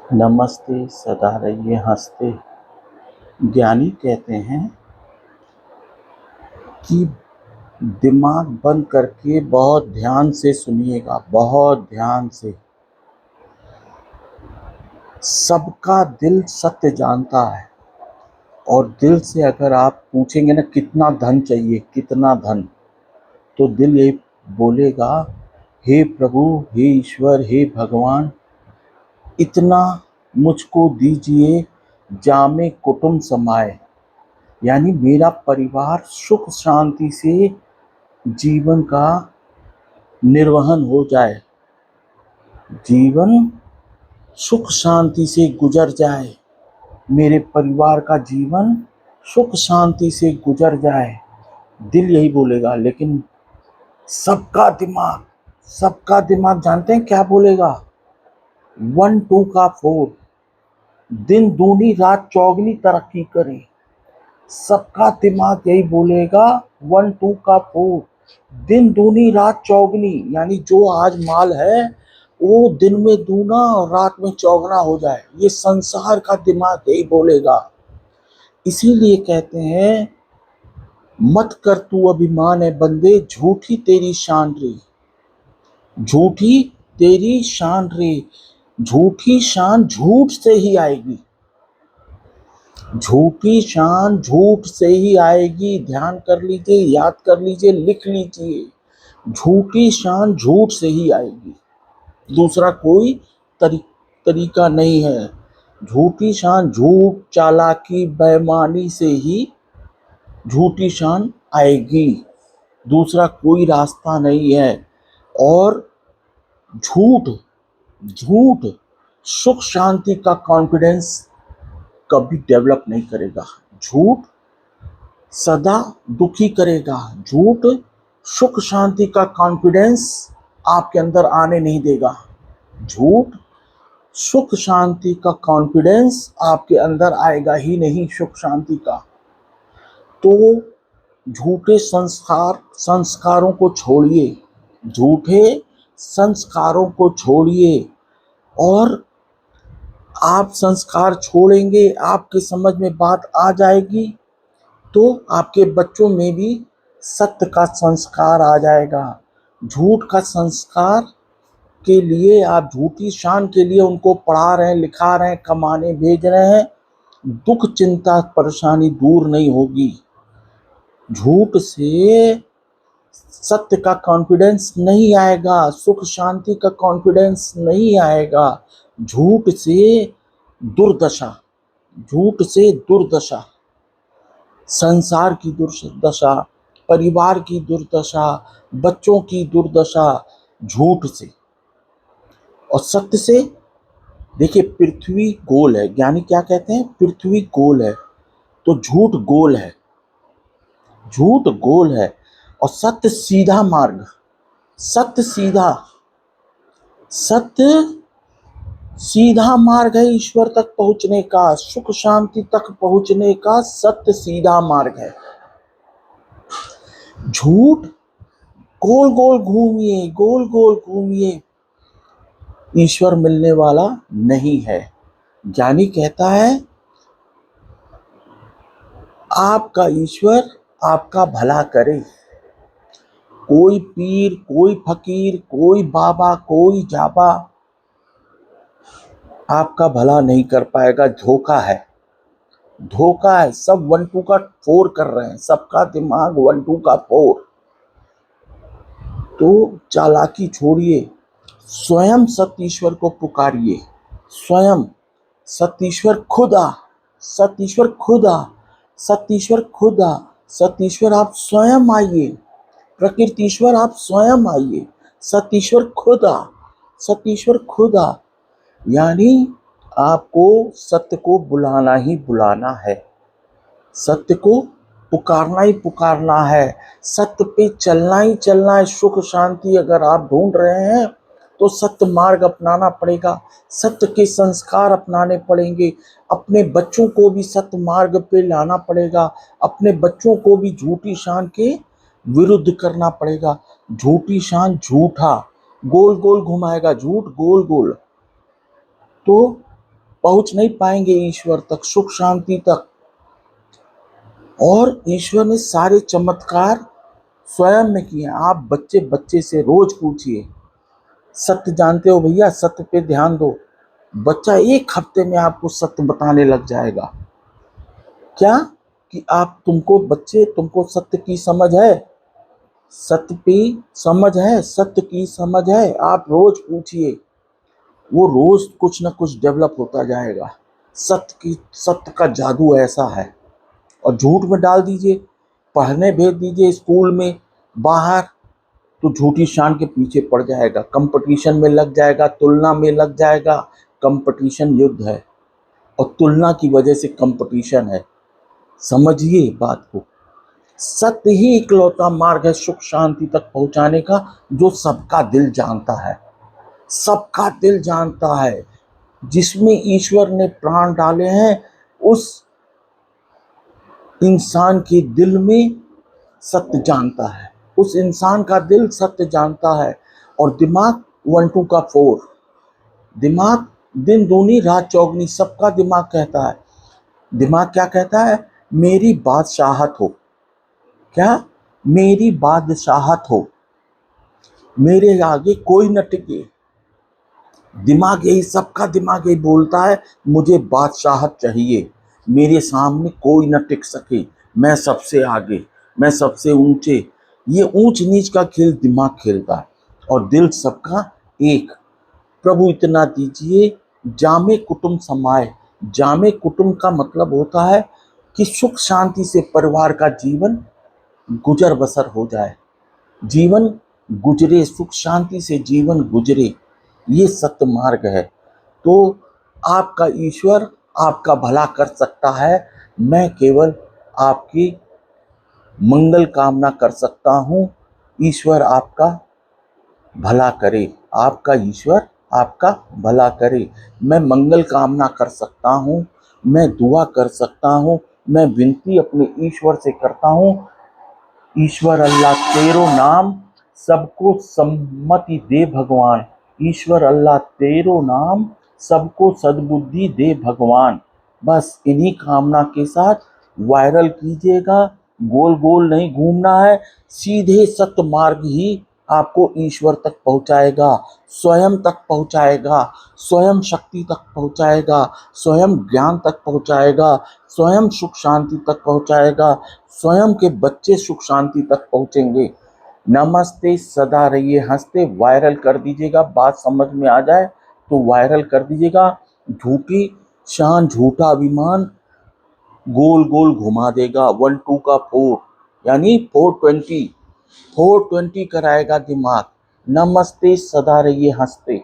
नमस्ते सदा रहिए हंसते। ज्ञानी कहते हैं कि दिमाग बंद करके बहुत ध्यान से सुनिएगा, बहुत ध्यान से। सबका दिल सत्य जानता है, और दिल से अगर आप पूछेंगे ना कितना धन चाहिए, कितना धन, तो दिल यही बोलेगा, हे प्रभु, हे ईश्वर, हे भगवान, इतना मुझको दीजिए जामे कुटुंब समाए, यानी मेरा परिवार सुख शांति से जीवन का निर्वहन हो जाए, जीवन सुख शांति से गुजर जाए, मेरे परिवार का जीवन सुख शांति से गुजर जाए। दिल यही बोलेगा, लेकिन सबका दिमाग जानते हैं क्या बोलेगा? 1 2 का 4, दिन दूनी रात चौगनी तरक्की करे। सबका दिमाग यही बोलेगा 1 2 का 4, दिन दूनी रात चौगनी, यानी जो आज माल है वो दिन में दूना और रात में चौगना हो जाए। ये संसार का दिमाग यही बोलेगा। इसीलिए कहते हैं, मत कर तू अभिमान है बंदे, झूठी तेरी शान रे, झूठी तेरी शान रे। झूठी शान झूठ से ही आएगी, झूठी शान झूठ से ही आएगी। ध्यान कर लीजिए, याद कर लीजिए, लिख लीजिए, झूठी शान झूठ से ही आएगी, दूसरा कोई तरीका नहीं है। झूठी शान झूठ, चालाकी, बेईमानी से ही झूठी शान आएगी, दूसरा कोई रास्ता नहीं है। और झूठ झूठ सुख शांति का कॉन्फिडेंस कभी डेवलप नहीं करेगा, झूठ सदा दुखी करेगा। झूठ सुख शांति का कॉन्फिडेंस आपके अंदर आने नहीं देगा, झूठ सुख शांति का कॉन्फिडेंस आपके अंदर आएगा ही नहीं, सुख शांति का। तो झूठे संस्कारों को छोड़िए, झूठे संस्कारों को छोड़िए, और आप संस्कार छोड़ेंगे, आपके समझ में बात आ जाएगी, तो आपके बच्चों में भी सत्य का संस्कार आ जाएगा। झूठ का संस्कार के लिए आप झूठी शान के लिए उनको पढ़ा रहे हैं, लिखा रहे हैं, कमाने भेज रहे हैं, दुख चिंता परेशानी दूर नहीं होगी। झूठ से सत्य का कॉन्फिडेंस नहीं आएगा, सुख शांति का कॉन्फिडेंस नहीं आएगा। झूठ से दुर्दशा, झूठ से दुर्दशा, संसार की दुर्दशा, परिवार की दुर्दशा, बच्चों की दुर्दशा, झूठ से। और सत्य से, देखिए पृथ्वी गोल है, ज्ञानी क्या कहते हैं? पृथ्वी गोल है तो झूठ गोल है, झूठ गोल है। और सत्य सीधा मार्ग, सत्य सीधा मार्ग है ईश्वर तक पहुंचने का, सुख शांति तक पहुंचने का सत्य सीधा मार्ग है। झूठ गोल गोल घूमिए, गोल गोल घूमिए, ईश्वर मिलने वाला नहीं है। ज्ञानी कहता है, आपका ईश्वर आपका भला करे। कोई पीर, कोई फकीर, कोई बाबा, कोई जाबा आपका भला नहीं कर पाएगा, धोखा है, धोखा है। सब 1 2 का 4 कर रहे हैं, सबका दिमाग 1 2 का 4। तो चालाकी छोड़िए, स्वयं सतीश्वर को पुकारिए, स्वयं सतीश्वर खुदा, सतीश्वर खुदा, सतीश्वर खुदा, सतीश्वर आप स्वयं आइए, प्रकृतिश्वर आप स्वयं आइए, सतीश्वर खुदा, सतीश्वर खुदा। यानी आपको सत्य को बुलाना ही बुलाना है, सत्य को पुकारना ही पुकारना है, सत्य पे चलना ही चलना है। सुख शांति अगर आप ढूंढ रहे हैं तो सत्य मार्ग अपनाना पड़ेगा, सत्य के संस्कार अपनाने पड़ेंगे, अपने बच्चों को भी सत्य मार्ग पे लाना पड़ेगा, अपने बच्चों को भी झूठी शान के विरुद्ध करना पड़ेगा। झूठी शान झूठा गोल गोल घुमाएगा, झूठ गोल गोल। तो पहुंच नहीं पाएंगे ईश्वर तक, सुख शांति तक। और ईश्वर ने सारे चमत्कार स्वयं में किए। आप बच्चे बच्चे से रोज पूछिए, सत्य जानते हो भैया, सत्य पे ध्यान दो। बच्चा एक हफ्ते में आपको सत्य बताने लग जाएगा। क्या कि आप तुमको सत्य की समझ है, सत्य की समझ है, सत्य की समझ है। आप रोज पूछिए, वो रोज कुछ ना कुछ डेवलप होता जाएगा। सत्य का जादू ऐसा है। और झूठ में डाल दीजिए, पढ़ने भेज दीजिए स्कूल में, बाहर, तो झूठी शान के पीछे पड़ जाएगा, कंपटीशन में लग जाएगा, तुलना में लग जाएगा। कंपटीशन युद्ध है और तुलना की वजह से कंपटीशन है। समझिए बात को। सत्य ही इकलौता मार्ग है सुख शांति तक पहुंचाने का, जो सबका दिल जानता है, सबका दिल जानता है। जिसमें ईश्वर ने प्राण डाले हैं, उस इंसान के दिल में सत्य जानता है, उस इंसान का दिल सत्य जानता है। और दिमाग 1 2 का 4, दिमाग दिन दूनी रात चौगनी, सबका दिमाग कहता है। दिमाग क्या कहता है? मेरी बादशाहत हो। क्या? मेरी बादशाहत हो, मेरे आगे कोई न टिके। दिमाग यही, सबका दिमाग यही बोलता है, मुझे बादशाहत चाहिए, मेरे सामने कोई न टिक सके, मैं सबसे आगे, मैं सबसे ऊंचे। ये ऊंच नीच का खेल दिमाग खेलता है। और दिल सबका एक। प्रभु इतना दीजिए, जामे कुटुंब समाए। जामे कुटुंब का मतलब होता है कि सुख शांति से परिवार का जीवन गुजर बसर हो जाए, जीवन गुजरे, सुख शांति से जीवन गुजरे। ये सत्य मार्ग है। तो आपका ईश्वर आपका भला कर सकता है। मैं केवल आपकी मंगल कामना कर सकता हूँ। ईश्वर आपका भला करे, आपका ईश्वर आपका भला करे। मैं मंगल कामना कर सकता हूँ, मैं दुआ कर सकता हूँ, मैं विनती अपने ईश्वर से करता हूँ। ईश्वर अल्लाह तेरो नाम सबको सम्मति दे भगवान। ईश्वर अल्लाह तेरो नाम सबको सद्बुद्धि दे भगवान। बस इन्हीं कामना के साथ वायरल कीजिएगा। गोल गोल नहीं घूमना है, सीधे सत्य मार्ग ही आपको ईश्वर तक पहुंचाएगा, स्वयं तक पहुंचाएगा, स्वयं शक्ति तक पहुंचाएगा, स्वयं ज्ञान तक पहुंचाएगा, स्वयं सुख शांति तक पहुंचाएगा, स्वयं के बच्चे सुख शांति तक पहुंचेंगे। नमस्ते, सदा रहिए हंसते। वायरल कर दीजिएगा, बात समझ में आ जाए तो वायरल कर दीजिएगा। झूठी शान, झूठा अभिमान गोल गोल घुमा देगा। 1 2 का 4 यानी 420, 420 कराएगा दिमाग। नमस्ते, सदा रहिए हंसते।